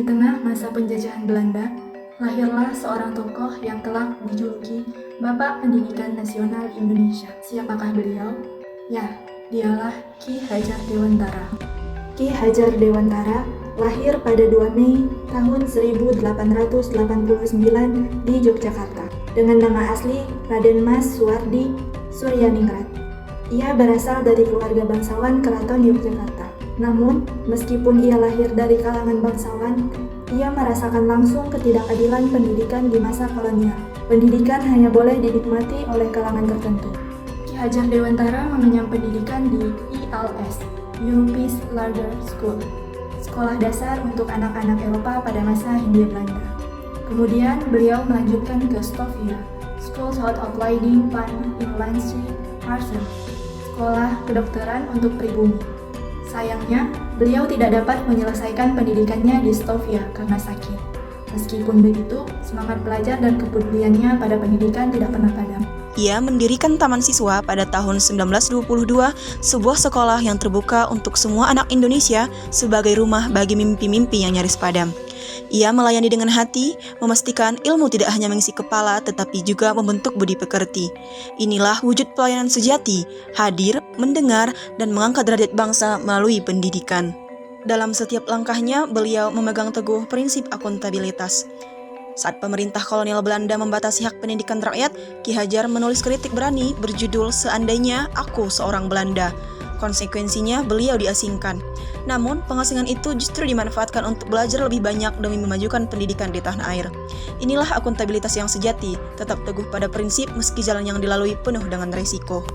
tengah masa penjajahan Belanda, lahirlah seorang tokoh yang kelak dijuluki Bapak Pendidikan Nasional Indonesia. Siapakah beliau? Ya, dialah Ki Hajar Dewantara. Ki Hajar Dewantara lahir pada 2 Mei tahun 1889 di Yogyakarta dengan nama asli Raden Mas Suwardi Suryaningrat. Ia berasal dari keluarga bangsawan Keraton Yogyakarta. Namun, meskipun ia lahir dari kalangan bangsawan, ia merasakan langsung ketidakadilan pendidikan di masa kolonial. Pendidikan hanya boleh dinikmati oleh kalangan tertentu. Ki Hajar Dewantara mengenyam pendidikan di ILS, Europees Larder School, sekolah dasar untuk anak-anak Eropa pada masa Hindia Belanda. Kemudian beliau melanjutkan ke Stovia, School of Leiding van Inlandse Artsen, sekolah kedokteran untuk pribumi. Sayangnya, beliau tidak dapat menyelesaikan pendidikannya di Stovia karena sakit. Meskipun begitu, semangat belajar dan kepeduliannya pada pendidikan tidak pernah padam. Ia mendirikan Taman Siswa pada tahun 1922, sebuah sekolah yang terbuka untuk semua anak Indonesia sebagai rumah bagi mimpi-mimpi yang nyaris padam. Ia melayani dengan hati, memastikan ilmu tidak hanya mengisi kepala tetapi juga membentuk budi pekerti. Inilah wujud pelayanan sejati, hadir, mendengar, dan mengangkat derajat bangsa melalui pendidikan. Dalam setiap langkahnya, beliau memegang teguh prinsip akuntabilitas. Saat pemerintah kolonial Belanda membatasi hak pendidikan rakyat, Ki Hajar menulis kritik berani berjudul Seandainya Aku Seorang Belanda. Konsekuensinya beliau diasingkan. Namun, pengasingan itu justru dimanfaatkan untuk belajar lebih banyak demi memajukan pendidikan di tanah air. Inilah akuntabilitas yang sejati, tetap teguh pada prinsip meski jalan yang dilalui penuh dengan risiko.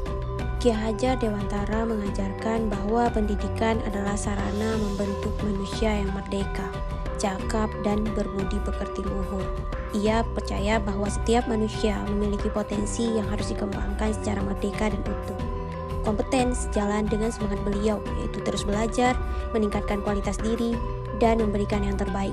Ki Hajar Dewantara mengajarkan bahwa pendidikan adalah sarana membentuk manusia yang merdeka, cakap, dan berbudi pekerti luhur. Ia percaya bahwa setiap manusia memiliki potensi yang harus dikembangkan secara merdeka dan utuh. Kompeten sejalan dengan semangat beliau, yaitu terus belajar, meningkatkan kualitas diri, dan memberikan yang terbaik.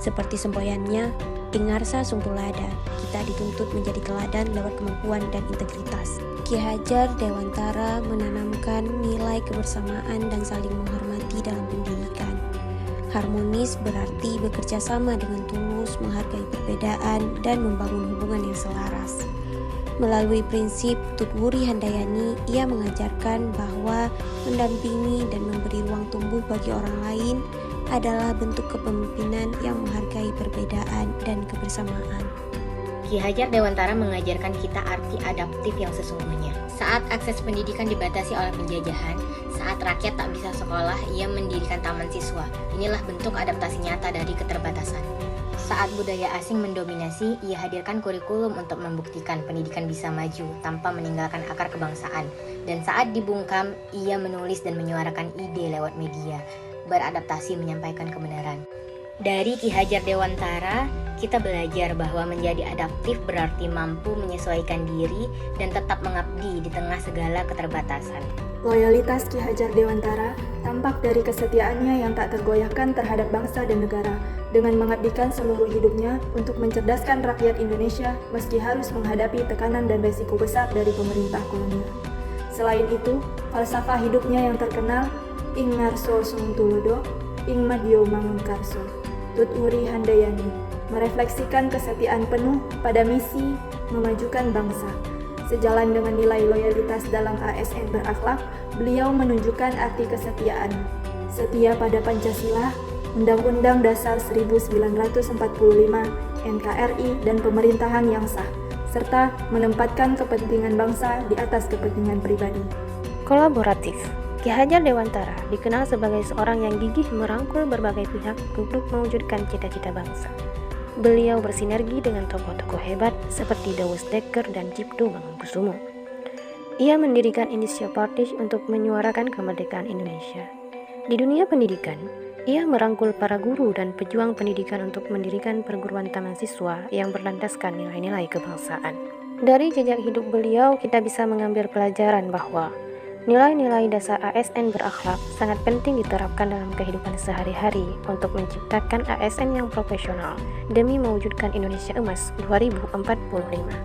Seperti semboyannya, Ingarsa Sung Tulada, kita dituntut menjadi teladan lewat kemampuan dan integritas. Ki Hajar Dewantara menanamkan nilai kebersamaan dan saling menghormati dalam pendidikan. Harmonis berarti bekerja sama dengan tulus, menghargai perbedaan, dan membangun hubungan yang selaras. Melalui prinsip Tutwuri Handayani, ia mengajarkan bahwa mendampingi dan memberi ruang tumbuh bagi orang lain adalah bentuk kepemimpinan yang menghargai perbedaan dan kebersamaan. Ki Hajar Dewantara mengajarkan kita arti adaptif yang sesungguhnya. Saat akses pendidikan dibatasi oleh penjajahan, saat rakyat tak bisa sekolah, ia mendirikan taman siswa. Inilah bentuk adaptasi nyata dari keterbatasan. Saat budaya asing mendominasi, ia hadirkan kurikulum untuk membuktikan pendidikan bisa maju tanpa meninggalkan akar kebangsaan. Dan saat dibungkam, ia menulis dan menyuarakan ide lewat media, beradaptasi menyampaikan kebenaran. Dari Ki Hajar Dewantara, kita belajar bahwa menjadi adaptif berarti mampu menyesuaikan diri dan tetap mengabdi di tengah segala keterbatasan. Loyalitas Ki Hajar Dewantara tampak dari kesetiaannya yang tak tergoyahkan terhadap bangsa dan negara, dengan mengabdikan seluruh hidupnya untuk mencerdaskan rakyat Indonesia meski harus menghadapi tekanan dan resiko besar dari pemerintah kolonial. Selain itu, falsafah hidupnya yang terkenal, Ing Ngarso Sung Tulodo, Ing Madyo Mangunkarso, Tutwuri Handayani, merefleksikan kesetiaan penuh pada misi memajukan bangsa. Sejalan dengan nilai loyalitas dalam ASN berakhlak, beliau menunjukkan arti kesetiaan. Setia pada Pancasila, Undang-Undang Dasar 1945, NKRI, dan pemerintahan yang sah, serta menempatkan kepentingan bangsa di atas kepentingan pribadi. Kolaboratif. Ki Hajar Dewantara dikenal sebagai seorang yang gigih merangkul berbagai pihak untuk mewujudkan cita-cita bangsa. Beliau bersinergi dengan tokoh-tokoh hebat seperti Dawes Dekker dan Cipto Mangunkusumo. Ia mendirikan Indonesia Party untuk menyuarakan kemerdekaan Indonesia. Di dunia pendidikan, ia merangkul para guru dan pejuang pendidikan untuk mendirikan perguruan taman siswa yang berlandaskan nilai-nilai kebangsaan. Dari jejak hidup beliau, kita bisa mengambil pelajaran bahwa nilai-nilai dasar ASN berakhlak sangat penting diterapkan dalam kehidupan sehari-hari untuk menciptakan ASN yang profesional demi mewujudkan Indonesia Emas 2045.